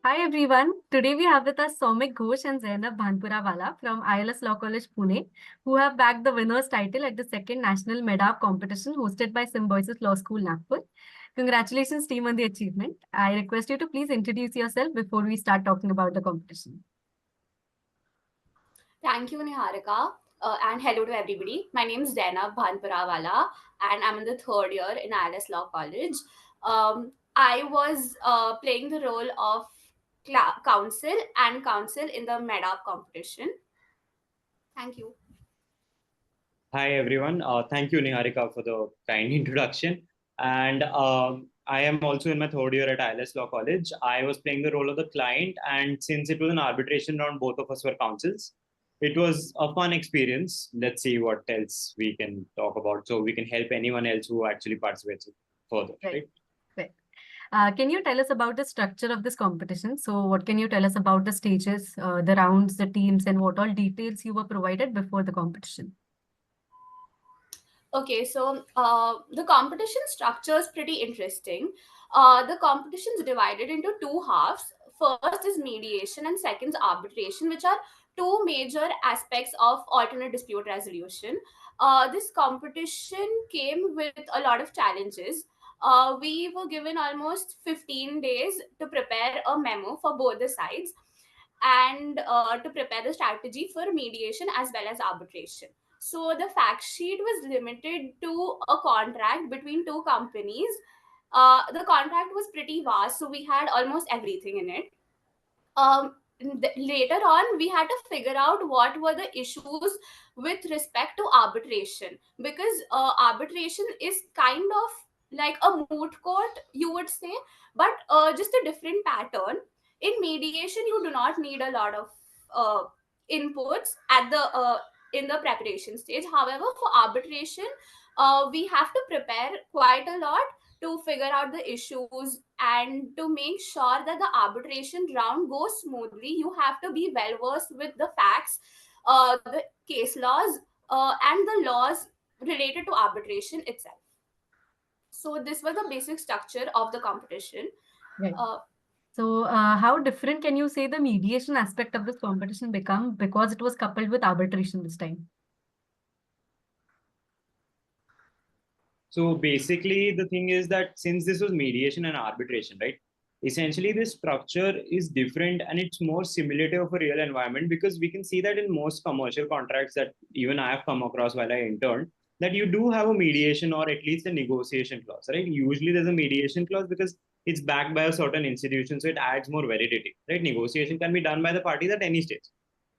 Hi everyone. Today we have with us Soumik Ghosh and Zainab Bhanpurawala from ILS Law College Pune, who have bagged the winner's title at the second National MEDAP competition hosted by Symbiosis Law School, Nagpur. Congratulations team on the achievement. I request you to please introduce yourself before we start talking about the competition. Thank you, Niharika. And hello to everybody. My name is Zainab Bhanpurawala, and I'm in the third year in ILS Law College. I was playing the role of counsel in the MEDAP competition. Thank you. Hi everyone. Thank you, Niharika, for the kind introduction. And I am also in my third year at ILS Law College. I was playing the role of the client, and since it was an arbitration round, both of us were counsels. It was a fun experience. Let's see what else we can talk about, so we can help anyone else who actually participates further. Right? Right. Can you tell us about the structure of this competition? So, what can you tell us about the stages, the rounds, the teams, and what all details you were provided before the competition? Okay, so the competition structure is pretty interesting. The competition is divided into two halves. First is mediation and second is arbitration, which are two major aspects of alternate dispute resolution. This competition came with a lot of challenges. We were given almost 15 days to prepare a memo for both the sides and to prepare the strategy for mediation as well as arbitration. So the fact sheet was limited to a contract between two companies. The contract was pretty vast, so we had almost everything in it. Later on, we had to figure out what were the issues with respect to arbitration, because arbitration is kind of like a moot court, you would say, but just a different pattern. In mediation, you do not need a lot of uh, inputs at the in the preparation stage. However, for arbitration, we have to prepare quite a lot to figure out the issues and to make sure that the arbitration round goes smoothly. You have to be well versed with the facts, the case laws, and the laws related to arbitration itself. So this was the basic structure of the competition. Right. uh, So, how different can you say the mediation aspect of this competition become because it was coupled with arbitration this time? So basically, the thing is that since this was mediation and arbitration, right? Essentially, this structure is different and it's more simulative of a real environment, because we can see that in most commercial contracts that even I have come across while I interned, that you do have a mediation or at least a negotiation clause, right? Usually there's a mediation clause because it's backed by a certain institution, so it adds more validity, right? Negotiation can be done by the parties at any stage.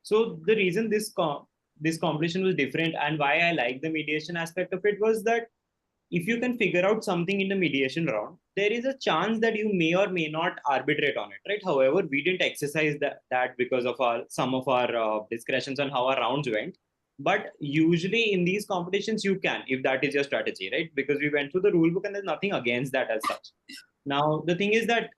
So the reason this competition was different and why I like the mediation aspect of it was that if you can figure out something in the mediation round, there is a chance that you may or may not arbitrate on it, right? However, we didn't exercise that because of some of our discretions on how our rounds went. But usually in these competitions, you can, if that is your strategy, right? Because we went through the rule book and there's nothing against that as such. Now, the thing is that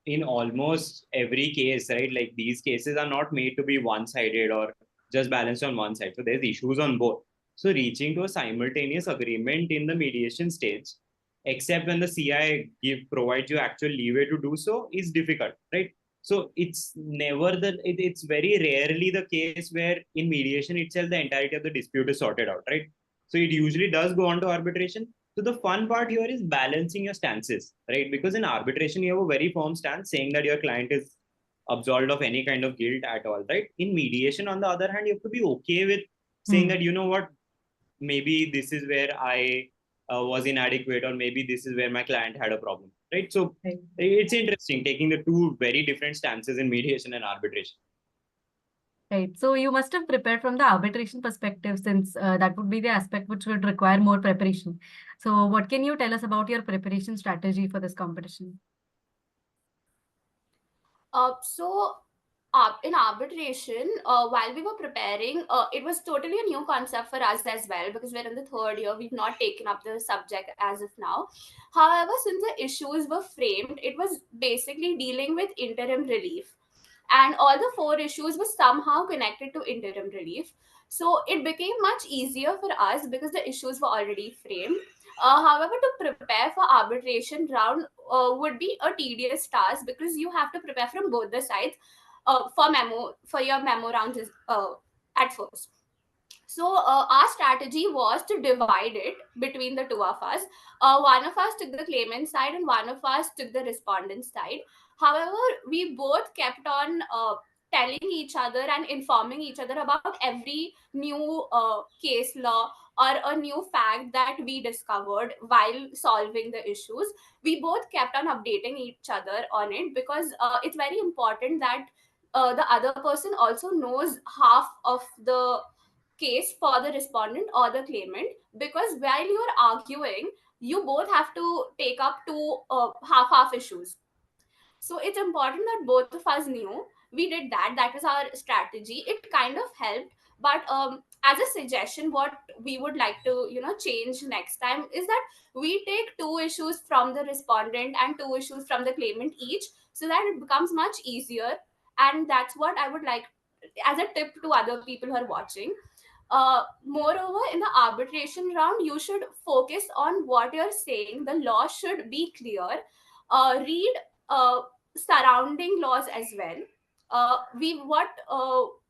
in almost every case, right, like these cases are not made to be one sided or just balanced on one side. So there's issues on both. So reaching to a simultaneous agreement in the mediation stage, except when the CI provides you actual leeway to do so, is difficult, right? So it's very rarely the case where in mediation itself the entirety of the dispute is sorted out, right? So it usually does go on to arbitration. So the fun part here is balancing your stances, right? Because in arbitration, you have a very firm stance saying that your client is absolved of any kind of guilt at all, right? In mediation, on the other hand, you have to be okay with saying that, you know what, maybe this is where I was inadequate, or maybe this is where my client had a problem, right? So Right. it's interesting taking the two very different stances in mediation and arbitration. Right. So you must have prepared from the arbitration perspective, since that would be the aspect which would require more preparation. So what can you tell us about your preparation strategy for this competition? In arbitration, while we were preparing, it was totally a new concept for us as well, because we're in the third year. We've not taken up the subject as of now. However, since the issues were framed, it was basically dealing with interim relief, and all the four issues were somehow connected to interim relief. So it became much easier for us because the issues were already framed. However, to prepare for arbitration round would be a tedious task because you have to prepare from both the sides for your memo rounds at first. So our strategy was to divide it between the two of us. One of us took the claimant side and one of us took the respondent side. However, we both kept on telling each other and informing each other about every new case law or a new fact that we discovered while solving the issues. We both kept on updating each other on it because it's very important that the other person also knows half of the case for the respondent or the claimant, because while you're arguing you both have to take up two half issues. So it's important that both of us knew. We did that. That was our strategy. It kind of helped. But as a suggestion, what we would like to change next time is that we take two issues from the respondent and two issues from the claimant each, so that it becomes much easier. And that's what I would like as a tip to other people who are watching. Moreover, in the arbitration round, you should focus on what you're saying. The law should be clear. Read surrounding laws as well. We what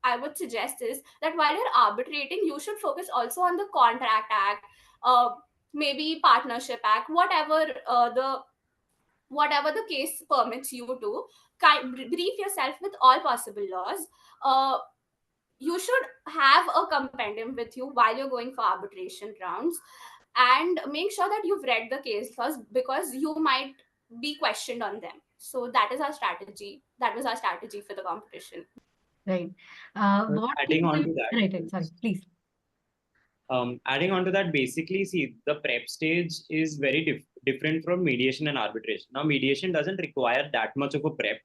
I would suggest is that while you're arbitrating, you should focus also on the Contract Act, uh, maybe Partnership Act, whatever the case permits you to. Brief yourself with all possible laws. Uh, you should have a compendium with you while you're going for arbitration rounds, and make sure that you've read the case first because you might be questioned on them. So that is our strategy. That was our strategy for the competition. Right. But What adding things on do to you... that, Right, sorry, please. adding on to that, basically, see, the prep stage is very different from mediation and arbitration. Now, mediation doesn't require that much of a prep.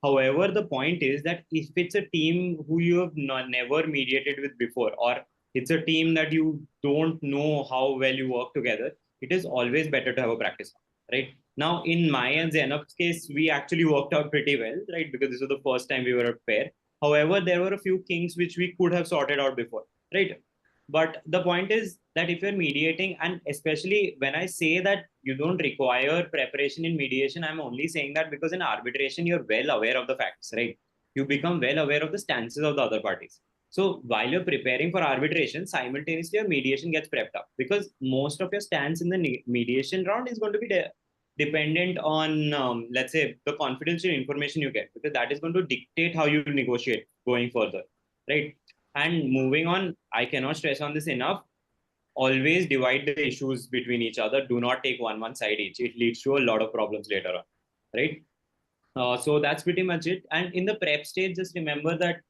However, the point is that if it's a team who you have never mediated with before, or it's a team that you don't know how well you work together, it is always better to have a practice, right? Now, in my and Zainab's case, we actually worked out pretty well, right? Because this was the first time we were a pair. However, there were a few kinks which we could have sorted out before, right? But the point is that if you're mediating, and especially when I say that you don't require preparation in mediation, I'm only saying that because in arbitration, you're well aware of the facts, right? You become well aware of the stances of the other parties. So while you're preparing for arbitration, simultaneously your mediation gets prepped up, because most of your stance in the mediation round is going to be dependent on, let's say, the confidential information you get, because that is going to dictate how you negotiate going further, right? And moving on, I cannot stress on this enough. Always divide the issues between each other. Do not take one side each. It leads to a lot of problems later on, right? So that's pretty much it. And in the prep stage, just remember that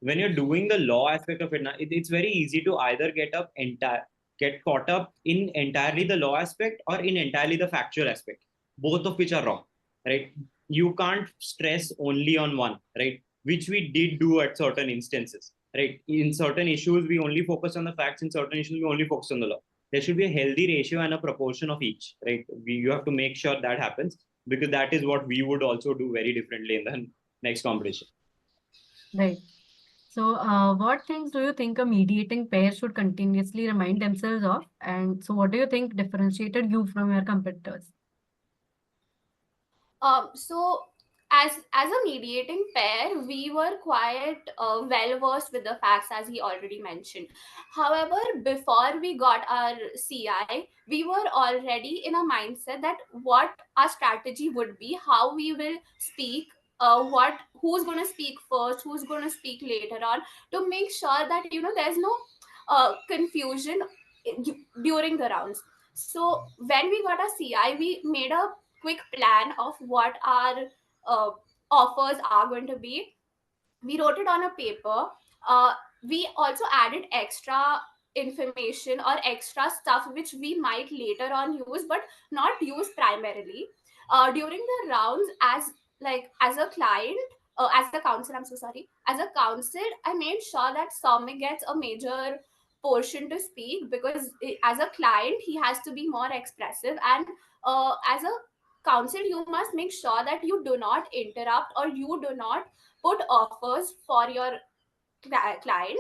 when you're doing the law aspect of it, it's very easy to either get caught up in entirely the law aspect or in entirely the factual aspect, both of which are wrong, right? You can't stress only on one, right? Which we did do at certain instances, right? In certain issues, we only focus on the facts. In certain issues, we only focus on the law. There should be a healthy ratio and a proportion of each, right? You have to make sure that happens, because that is what we would also do very differently in the next competition. Right. So, what things do you think a mediating pair should continuously remind themselves of? And so, what do you think differentiated you from your competitors? So as a mediating pair, we were quite well versed with the facts, as he already mentioned. However, before we got our CI, we were already in a mindset that what our strategy would be, how we will speak, who's going to speak first, who's going to speak later on, to make sure that there's no confusion during the rounds. So when we got a CI, we made a quick plan of what our uh, offers are going to be. We wrote it on a paper. uh, we also added extra information or extra stuff which we might later on use but not use primarily during the rounds. As a client, as a counsel, I'm so sorry, as a counsel, I made sure that Soumik gets a major portion to speak, because as a client he has to be more expressive, and as a counsel you must make sure that you do not interrupt or you do not put offers for your client.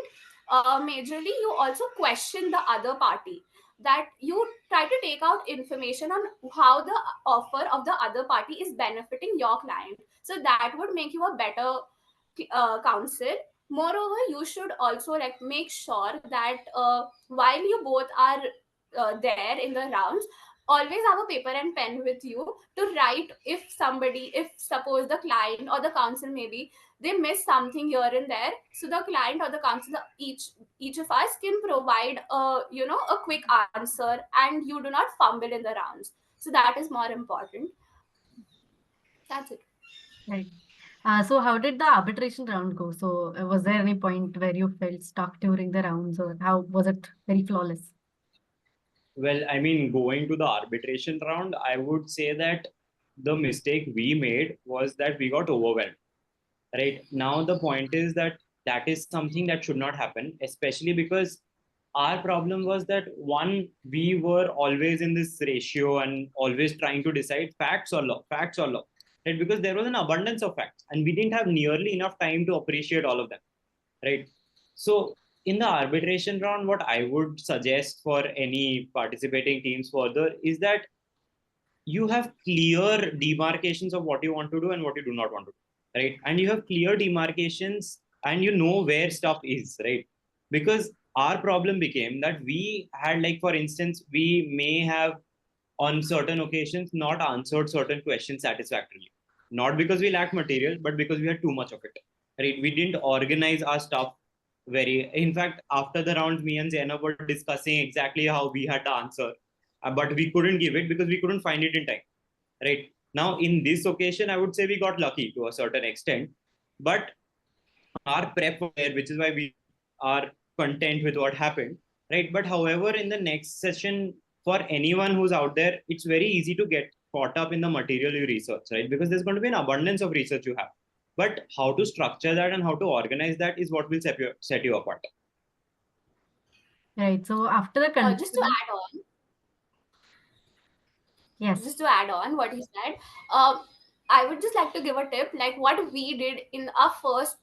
majorly you also question the other party, that you try to take out information on how the offer of the other party is benefiting your client, so that would make you a better counsel. Moreover, you should also like make sure that while you both are there in the rounds, always have a paper and pen with you to write if somebody, if suppose the client or the counsel maybe they miss something here and there, so the client or the counselor, each of us can provide a, you know, a quick answer and you do not fumble in the rounds. So that is more important. That's it. Right. So how did the arbitration round go? So was there any point where you felt stuck during the rounds, or how was it very flawless? Well, I mean, going to the arbitration round, I would say that the mistake we made was that we got overwhelmed. Right now, the point is that that is something that should not happen, especially because our problem was that one, we were always in this ratio and always trying to decide facts or law, right? Because there was an abundance of facts and we didn't have nearly enough time to appreciate all of them, right? So in the arbitration round, what I would suggest for any participating teams further is that you have clear demarcations of what you want to do and what you do not want to do, right? And you have clear demarcations and you know where stuff is, right? Because our problem became that we had, like, for instance, we may have on certain occasions not answered certain questions satisfactorily, not because we lacked material, but because we had too much of it, right? We didn't organize our stuff very. In fact, after the round, me and Zainab were discussing exactly how we had to answer, but we couldn't give it because we couldn't find it in time, right? Now, in this occasion, I would say we got lucky to a certain extent, but our prep was there, which is why we are content with what happened, right? But however, in the next session, for anyone who's out there, it's very easy to get caught up in the material you research, right? Because there's going to be an abundance of research you have. But how to structure that and how to organize that is what will set you apart. Right. So after the Just to add on, yes. just to add on what he said, I would just like to give a tip. Like what we did in our first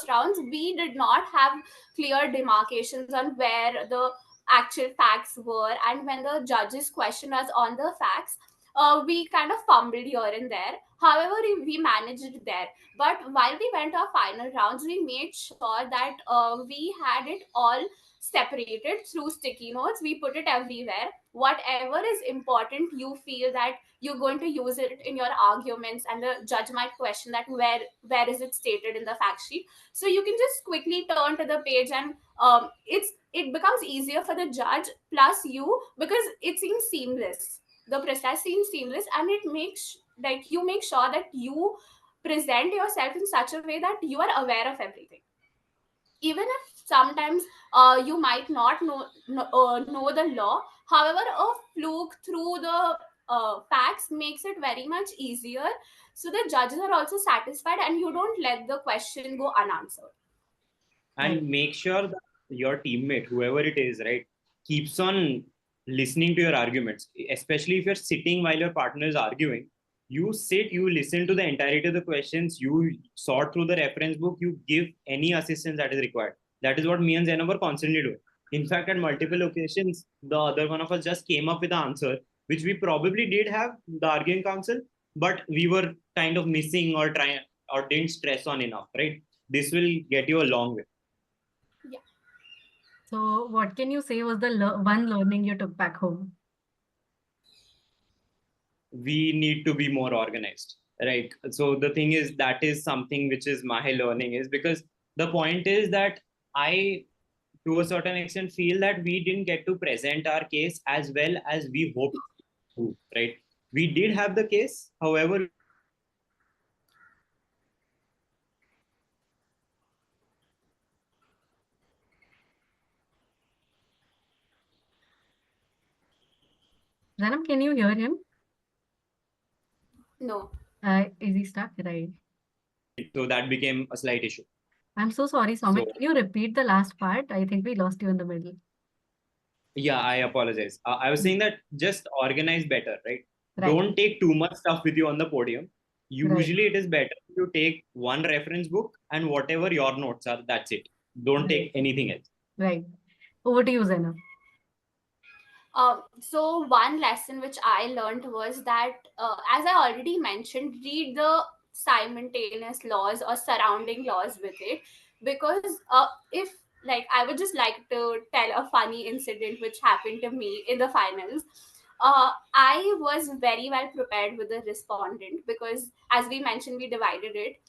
rounds, we did not have clear demarcations on where the actual facts were, and when the judges questioned us on the facts, we kind of fumbled here and there. However, we managed it there. But while we went to our final rounds, we made sure that we had it all separated through sticky notes. We put it everywhere. Whatever is important, you feel that you're going to use it in your arguments, and the judge might question that where is it stated in the fact sheet. So you can just quickly turn to the page, and it becomes easier for the judge plus you, because it seems seamless. The process seems seamless, and it makes like you make sure that you present yourself in such a way that you are aware of everything, even if sometimes you might not know the law. However, a fluke through the facts makes it very much easier, so the judges are also satisfied and you don't let the question go unanswered. And make sure that your teammate, whoever it is, right, keeps on listening to your arguments, especially if you're sitting while your partner is arguing. You sit, you listen to the entirety of the questions, you sort through the reference book, you give any assistance that is required. That is what me and Zainab were constantly doing. In fact, at multiple occasions, the other one of us just came up with an answer, which we probably did have the arguing counsel, but we were kind of missing or trying or didn't stress on enough, right? This will get you a long way. So what can you say was the one learning you took back home? We need to be more organized, right? So the thing is, that is something which is my learning, is because the point is that I, to a certain extent, feel that we didn't get to present our case as well as we hoped to, right? We did have the case, however, Zanam, can you hear him? No. Is he stuck? Right. so that became a slight issue. I'm so sorry, Soumik. So- Can you repeat the last part? I think we lost you in the middle. Yeah, I apologize. I was saying that just organize better, right? Right. Don't take too much stuff with you on the podium. Right. Usually it is better to take one reference book and whatever your notes are, that's it. Don't take anything else. Right. Over to you, Zainab. So one lesson which I learned was that, as I already mentioned, read the simultaneous laws or surrounding laws with it, because if like I would just like to tell a funny incident which happened to me in the finals. I was very well prepared with the respondent, because as we mentioned, we divided it.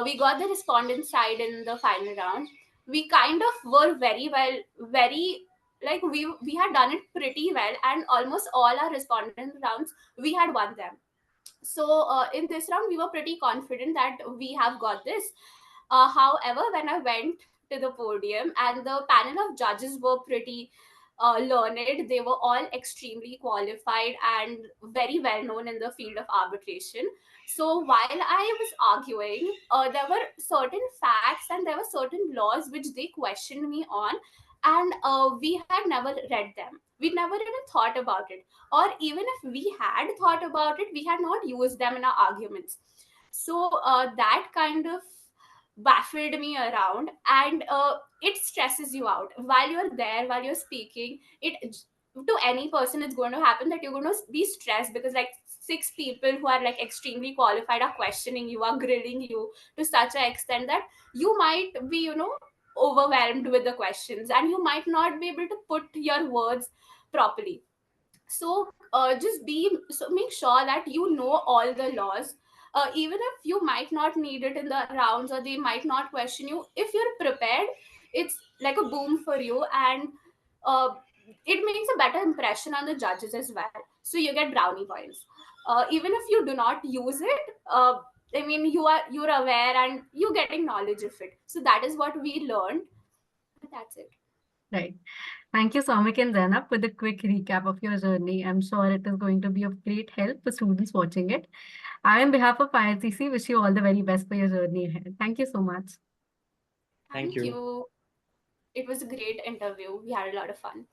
We got the respondent side in the final round. We kind of were very well, very like we had done it pretty well, and almost all our respondent rounds we had won them. So in this round we were pretty confident that we have got this. However, when I went to the podium and the panel of judges were pretty learned, they were all extremely qualified and very well known in the field of arbitration. So while I was arguing, there were certain facts and there were certain laws which they questioned me on, and we had never read them. We never even thought about it, or even if we had thought about it, we had not used them in our arguments. So that kind of baffled me around, and it stresses you out while you're there, while you're speaking. It, to any person, it's going to happen that you're going to be stressed, because like six people who are like extremely qualified are questioning you, are grilling you to such an extent that you might be, overwhelmed with the questions, and you might not be able to put your words properly. So just be so make sure that you know all the laws, even if you might not need it in the rounds, or they might not question you. If you're prepared, it's like a boom for you, and uh, it makes a better impression on the judges as well, so you get brownie points. Even if you do not use it, I mean, you're aware and you're getting knowledge of it. So that is what we learned. That's it. Right. Thank you, Soumik and Zainab, for the quick recap of your journey. I'm sure it is going to be of great help for students watching it. I, on behalf of IRCC, wish you all the very best for your journey ahead. Thank you so much. Thank Thank you. you. It was a great interview. We had a lot of fun.